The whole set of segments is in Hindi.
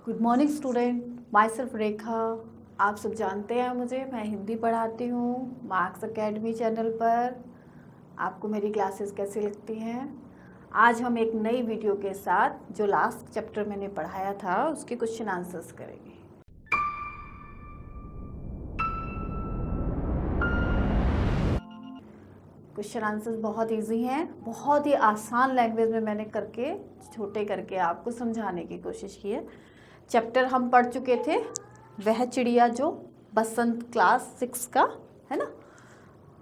Good morning student, myself Rekha. आप सब जानते हैं मुझे, मैं हिंदी पढ़ाती हूँ मार्क्स एकेडमी चैनल पर। आपको मेरी क्लासेस कैसी लगती हैं? आज हम एक नई वीडियो के साथ जो लास्ट चैप्टर मैंने पढ़ाया था उसके क्वेश्चन आंसर्स करेंगे। क्वेश्चन आंसर्स बहुत इजी हैं, बहुत ही आसान लैंग्वेज में मैंने छोटे करके आपको समझाने की कोशिश की है। चैप्टर हम पढ़ चुके थे, वह चिड़िया जो बसंत क्लास 6 का है ना।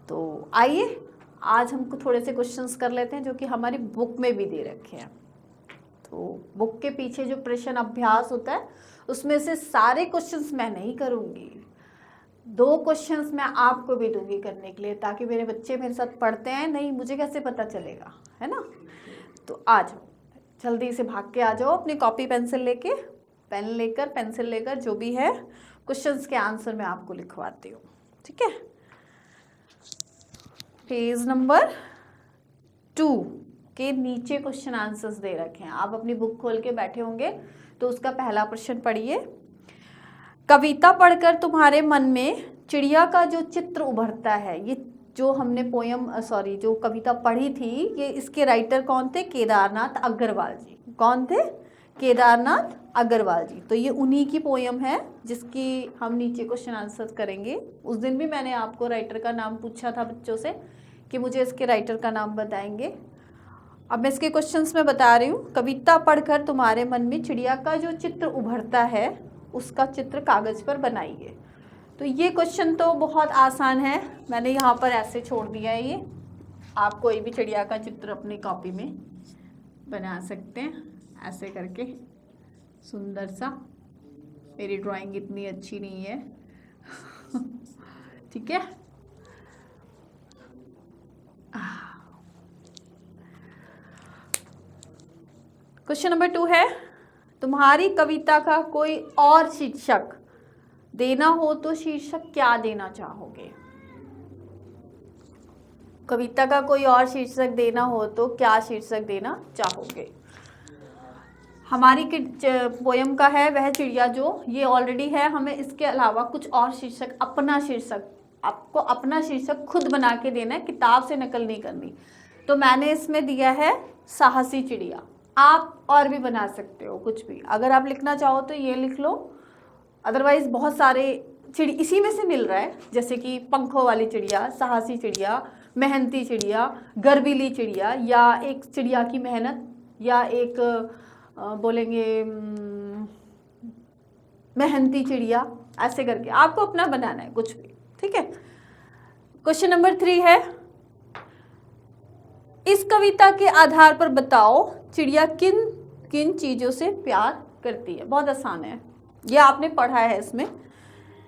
तो आइए आज हमको थोड़े से क्वेश्चंस कर लेते हैं जो कि हमारी बुक में भी दे रखे हैं। तो बुक के पीछे जो प्रश्न अभ्यास होता है उसमें से सारे क्वेश्चंस मैं नहीं करूँगी, 2 क्वेश्चंस मैं आपको भी दूंगी करने के लिए, ताकि मेरे बच्चे मेरे साथ पढ़ते हैं नहीं, मुझे कैसे पता चलेगा, है ना। तो आ जाओ, जल्दी से भाग के आ जाओ अपनी कॉपी पेंसिल लेके, पेन लेकर पेंसिल लेकर, जो भी है क्वेश्चंस के आंसर मैं आपको लिखवाती हूँ, ठीक है। पेज नंबर 2 के नीचे क्वेश्चन आंसर्स दे रखे हैं। आप अपनी बुक खोल के बैठे होंगे तो उसका पहला प्रश्न पढ़िए। कविता पढ़कर तुम्हारे मन में चिड़िया का जो चित्र उभरता है, ये जो हमने जो कविता पढ़ी थी, ये इसके राइटर कौन थे? केदारनाथ अग्रवाल जी। कौन थे? केदारनाथ अग्रवाल जी। तो ये उन्हीं की पोयम है जिसकी हम नीचे क्वेश्चन आंसर करेंगे। उस दिन भी मैंने आपको राइटर का नाम पूछा था बच्चों से कि मुझे इसके राइटर का नाम बताएंगे। अब मैं इसके क्वेश्चंस में बता रही हूँ। कविता पढ़कर तुम्हारे मन में चिड़िया का जो चित्र उभरता है उसका चित्र कागज पर बनाइए। तो ये क्वेश्चन तो बहुत आसान है, मैंने यहाँ पर ऐसे छोड़ दिया है। ये आप कोई भी चिड़िया का चित्र अपनी कॉपी में बना सकते हैं ऐसे करके, सुंदर सा। मेरी ड्राइंग इतनी अच्छी नहीं है ठीक है। क्वेश्चन नंबर 2 है, तुम्हारी कविता का कोई और शीर्षक देना हो तो शीर्षक क्या देना चाहोगे? कविता का कोई और शीर्षक देना हो तो क्या शीर्षक देना चाहोगे? हमारी पोयम का है वह चिड़िया जो, ये ऑलरेडी है। हमें इसके अलावा कुछ और शीर्षक, अपना शीर्षक, आपको अपना शीर्षक खुद बना के देना है, किताब से नकल नहीं करनी। तो मैंने इसमें दिया है साहसी चिड़िया। आप और भी बना सकते हो कुछ भी, अगर आप लिखना चाहो तो ये लिख लो। अदरवाइज बहुत सारे चिड़िया इसी में से मिल रहा है, जैसे कि पंखों वाली चिड़िया, साहसी चिड़िया, मेहनती चिड़िया, गर्वीली चिड़िया, या एक चिड़िया की मेहनत, या एक बोलेंगे मेहनती चिड़िया, ऐसे करके आपको अपना बनाना है कुछ भी, ठीक है। क्वेश्चन नंबर 3 है, इस कविता के आधार पर बताओ चिड़िया किन किन चीजों से प्यार करती है। बहुत आसान है, ये आपने पढ़ा है। इसमें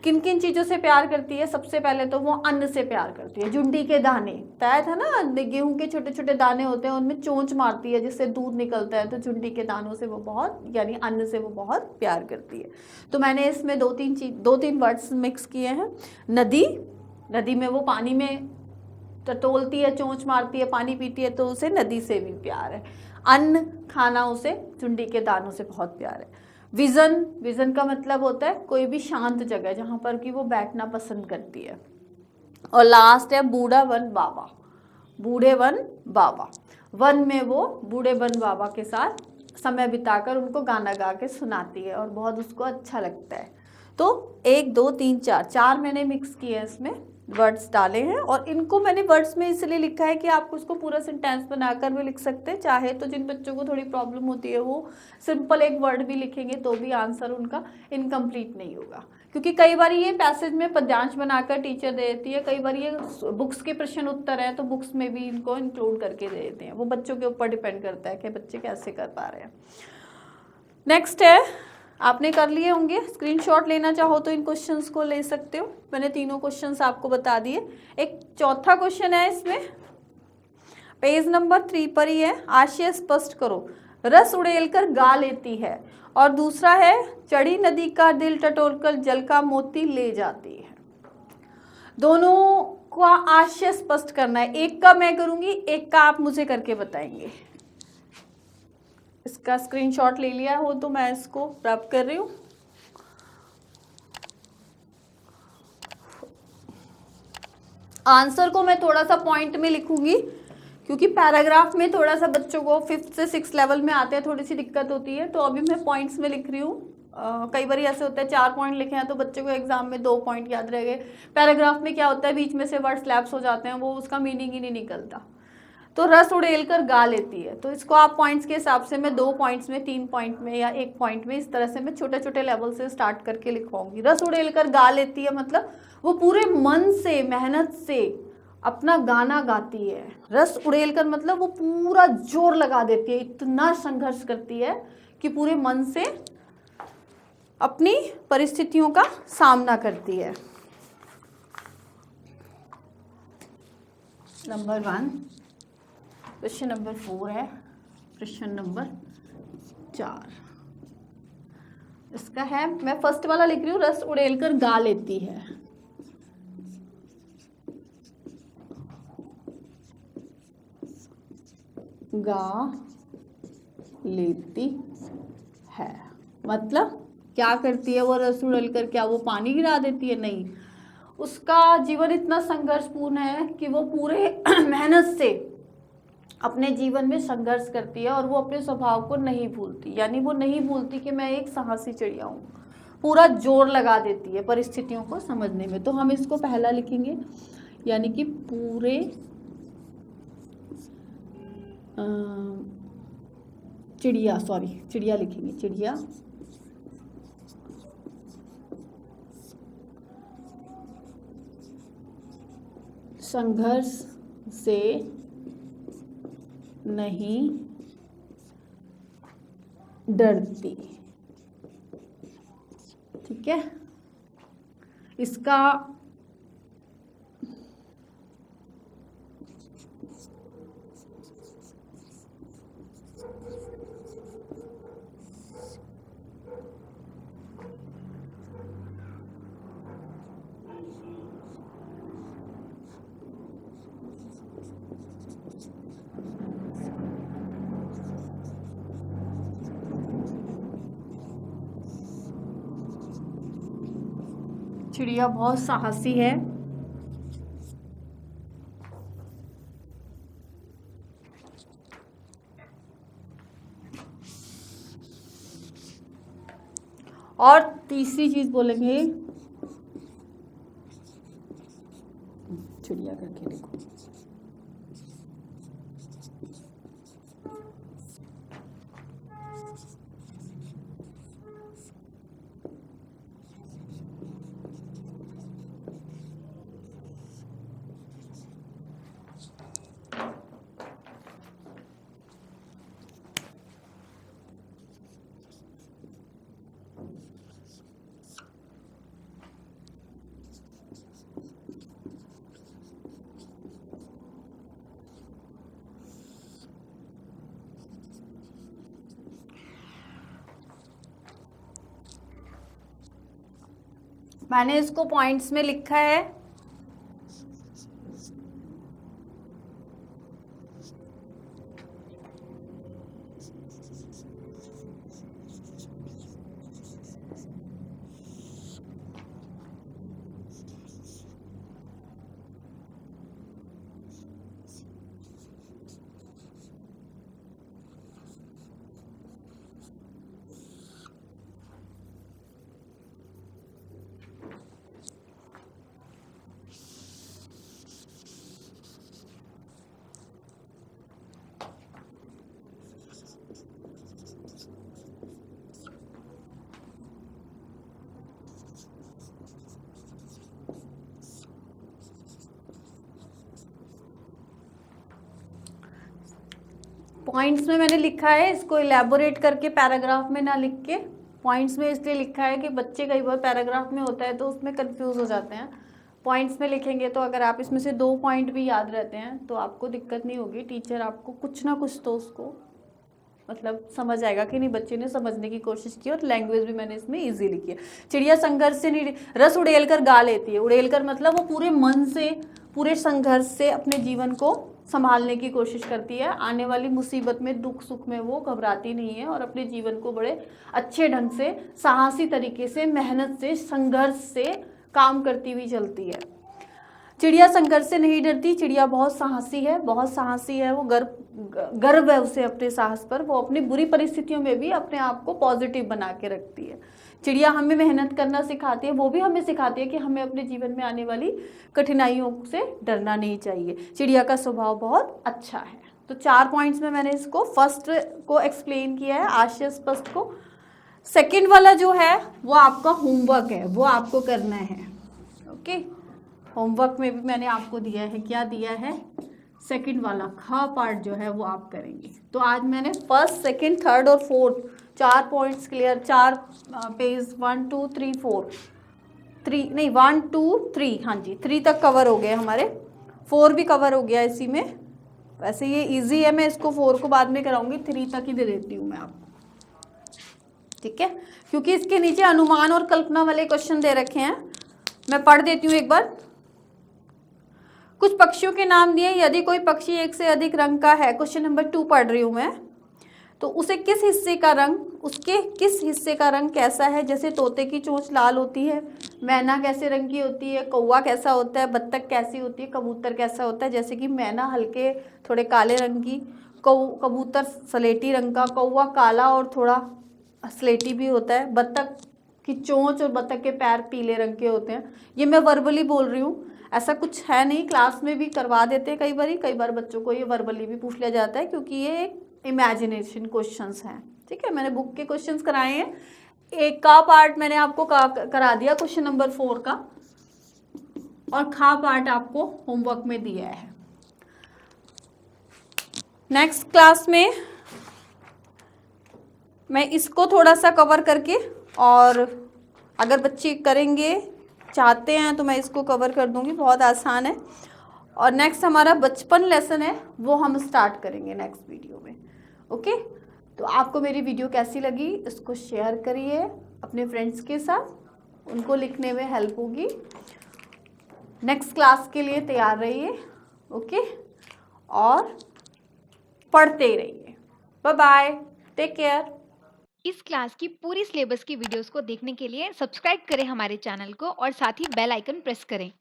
किन किन चीज़ों से प्यार करती है? सबसे पहले तो वो अन्न से प्यार करती है। जुंडी के दाने बताया था ना, गेहूं के छोटे छोटे दाने होते हैं, उनमें चोंच मारती है जिससे दूध निकलता है, तो जुंडी के दानों से वो बहुत, यानी अन्न से वो बहुत प्यार करती है। तो मैंने इसमें 2-3 वर्ड्स मिक्स किए हैं। नदी, नदी में वो पानी में टटोलती है, चोंच मारती है, पानी पीती है, तो उसे नदी से भी प्यार है। अन्न खाना, उसे जुंडी के दानों से बहुत प्यार है। विजन, विजन का मतलब होता है कोई भी शांत जगह जहाँ पर कि वो बैठना पसंद करती है। और लास्ट है बूढ़ा वन बाबा, बूढ़े वन बाबा। वन में वो बूढ़े वन बाबा के साथ समय बिताकर उनको गाना गा के सुनाती है और बहुत उसको अच्छा लगता है। तो 1 2 3 4 मैंने मिक्स किए हैं, इसमें वर्ड्स डाले हैं। और इनको मैंने वर्ड्स में इसलिए लिखा है कि आप उसको पूरा सेंटेंस बनाकर भी लिख सकते हैं। चाहे तो जिन बच्चों को थोड़ी प्रॉब्लम होती है वो सिंपल एक वर्ड भी लिखेंगे तो भी आंसर उनका इनकम्प्लीट नहीं होगा, क्योंकि कई बार ये पैसेज में पद्यांश बनाकर टीचर दे देती है। कई बार ये बुक्स के प्रश्न उत्तर है तो बुक्स में भी इनको इंक्लूड करके दे देते हैं। वो बच्चों के ऊपर डिपेंड करता है कि बच्चे कैसे कर पा रहे हैं। नेक्स्ट है, आपने कर लिए होंगे, स्क्रीनशॉट लेना चाहो तो इन क्वेश्चंस को ले सकते हो। मैंने तीनों क्वेश्चंस आपको बता दिए। एक चौथा क्वेश्चन है इसमें, पेज नंबर 3 पर ही है। आशय स्पष्ट करो, रस उड़ेलकर गा लेती है। और दूसरा है, चढ़ी नदी का दिल टटोलकर जल का मोती ले जाती है। दोनों का आशय स्पष्ट करना है। एक का मैं करूंगी, एक का आप मुझे करके बताएंगे। इसका स्क्रीनशॉट ले लिया हो तो मैं इसको रब कर रही हूँ। आंसर को मैं थोड़ा सा पॉइंट में लिखूंगी क्योंकि पैराग्राफ में थोड़ा सा बच्चों को 5th से 6th लेवल में आते हैं, थोड़ी सी दिक्कत होती है, तो अभी मैं पॉइंट्स में लिख रही हूँ। कई बार ऐसे होता है 4 पॉइंट लिखे हैं तो बच्चे को एग्जाम में 2 पॉइंट याद रह गए। पैराग्राफ में क्या होता है, बीच में से वर्ड स्लैप्स हो जाते हैं, वो उसका मीनिंग ही नहीं निकलता। तो रस उड़ेल कर गा लेती है, तो इसको आप पॉइंट्स के हिसाब से मैं 2 पॉइंट्स में, 3 पॉइंट में या 1 पॉइंट में, इस तरह से मैं छोटे छोटे लेवल से स्टार्ट करके लिखवाऊंगी। रस उड़ेल कर गा लेती है मतलब वो पूरे मन से, मेहनत से अपना गाना गाती है। रस उड़ेल कर मतलब वो पूरा जोर लगा देती है, इतना संघर्ष करती है कि पूरे मन से अपनी परिस्थितियों का सामना करती है। नंबर 1। क्वेश्चन नंबर 4 है, क्वेश्चन नंबर 4 इसका है, मैं फर्स्ट वाला लिख रही हूँ, रस उड़ेल कर गा लेती है। गा लेती है मतलब क्या करती है वो रस उड़ेल कर? क्या वो पानी गिरा देती है? नहीं, उसका जीवन इतना संघर्षपूर्ण है कि वो पूरे मेहनत से अपने जीवन में संघर्ष करती है और वो अपने स्वभाव को नहीं भूलती, यानी वो नहीं भूलती कि मैं एक साहसी चिड़िया हूँ। पूरा जोर लगा देती है परिस्थितियों को समझने में। तो हम इसको पहला लिखेंगे, यानी कि पूरे चिड़िया लिखेंगे, चिड़िया संघर्ष से नहीं डरती। ठीक है, इसका चिड़िया बहुत साहसी है। और तीसरी चीज बोलेंगे, चिड़िया करके लिखो, मैंने इसको पॉइंट्स में लिखा है। पॉइंट्स में मैंने लिखा है, इसको इलेबोरेट करके पैराग्राफ में ना लिख के पॉइंट्स में इसलिए लिखा है कि बच्चे कई बार पैराग्राफ में होता है तो उसमें कंफ्यूज हो जाते हैं। पॉइंट्स में लिखेंगे तो अगर आप इसमें से 2 पॉइंट भी याद रहते हैं तो आपको दिक्कत नहीं होगी, टीचर आपको कुछ ना कुछ तो उसको मतलब समझ आएगा कि नहीं बच्चे ने समझने की कोशिश की। और लैंग्वेज भी मैंने इसमें ईजी लिखी है। चिड़िया संघर्ष से नहीं, रस उड़ेल कर गा लेती है। उड़ेल कर मतलब वो पूरे मन से, पूरे संघर्ष से अपने जीवन को संभालने की कोशिश करती है। आने वाली मुसीबत में, दुख सुख में वो घबराती नहीं है और अपने जीवन को बड़े अच्छे ढंग से, साहसी तरीके से, मेहनत से, संघर्ष से काम करती हुई चलती है। चिड़िया संघर्ष से नहीं डरती, चिड़िया बहुत साहसी है, बहुत साहसी है। वो गर्व है उसे अपने साहस पर। वो अपनी बुरी परिस्थितियों में भी अपने आप को पॉजिटिव बना के रखती है। चिड़िया हमें मेहनत करना सिखाती है, वो भी हमें सिखाती है कि हमें अपने जीवन में आने वाली कठिनाइयों से डरना नहीं चाहिए। चिड़िया का स्वभाव बहुत अच्छा है। तो 4 पॉइंट्स में मैंने इसको फर्स्ट को एक्सप्लेन किया है, आशय स्पष्ट को। सेकंड वाला जो है वो आपका होमवर्क है, वो आपको करना है। ओके, होमवर्क में भी मैंने आपको दिया है, क्या दिया है, सेकंड वाला ख पार्ट जो है वो आप करेंगे। तो आज मैंने फर्स्ट, सेकंड, थर्ड और फोर्थ 4 पॉइंट्स क्लियर, 4 पेज 1 2 3 4 3 नहीं 1 2 3, हाँ जी 3 तक कवर हो गए हमारे, 4 भी कवर हो गया इसी में। वैसे ये इजी है, मैं इसको 4 को बाद में कराऊंगी, 3 तक ही दे देती हूँ मैं आपको, ठीक है, क्योंकि इसके नीचे अनुमान और कल्पना वाले क्वेश्चन दे रखे हैं। मैं पढ़ देती हूँ एक बार। कुछ पक्षियों के नाम दिए, यदि कोई पक्षी एक से अधिक रंग का है, क्वेश्चन नंबर 2 पढ़ रही हूँ मैं, तो उसे किस हिस्से का रंग, उसके किस हिस्से का रंग कैसा है। जैसे तोते की चोंच लाल होती है, मैना कैसे रंग की होती है, कौवा कैसा होता है, बत्तख कैसी होती है, कबूतर कैसा होता है। जैसे कि मैना हल्के थोड़े काले रंग की, कबूतर स्लेटी रंग का, कौवा काला और थोड़ा स्लेटी भी होता है, बत्तख की चोंच और बत्तख के पैर पीले रंग के होते हैं। ये मैं वर्बली बोल रही हूँ, ऐसा कुछ है नहीं, क्लास में भी करवा देते हैं कई बार बच्चों को ये वर्बली भी पूछ लिया जाता है, क्योंकि ये इमेजिनेशन क्वेश्चंस हैं, ठीक है। मैंने बुक के क्वेश्चंस कराए हैं, एक का पार्ट मैंने आपको करा दिया क्वेश्चन नंबर 4 का, और खा पार्ट आपको होमवर्क में दिया है। नेक्स्ट क्लास में मैं इसको थोड़ा सा कवर करके, और अगर बच्चे करेंगे चाहते हैं तो मैं इसको कवर कर दूंगी, बहुत आसान है। और नेक्स्ट हमारा बचपन लेसन है, वो हम स्टार्ट करेंगे नेक्स्ट वीडियो में। ओके, तो आपको मेरी वीडियो कैसी लगी, इसको शेयर करिए अपने फ्रेंड्स के साथ, उनको लिखने में हेल्प होगी। नेक्स्ट क्लास के लिए तैयार रहिए, ओके, और पढ़ते रहिए। Bye bye, take care. इस क्लास की पूरी सिलेबस की वीडियोस को देखने के लिए सब्सक्राइब करें हमारे चैनल को और साथ ही बेल आइकन प्रेस करें।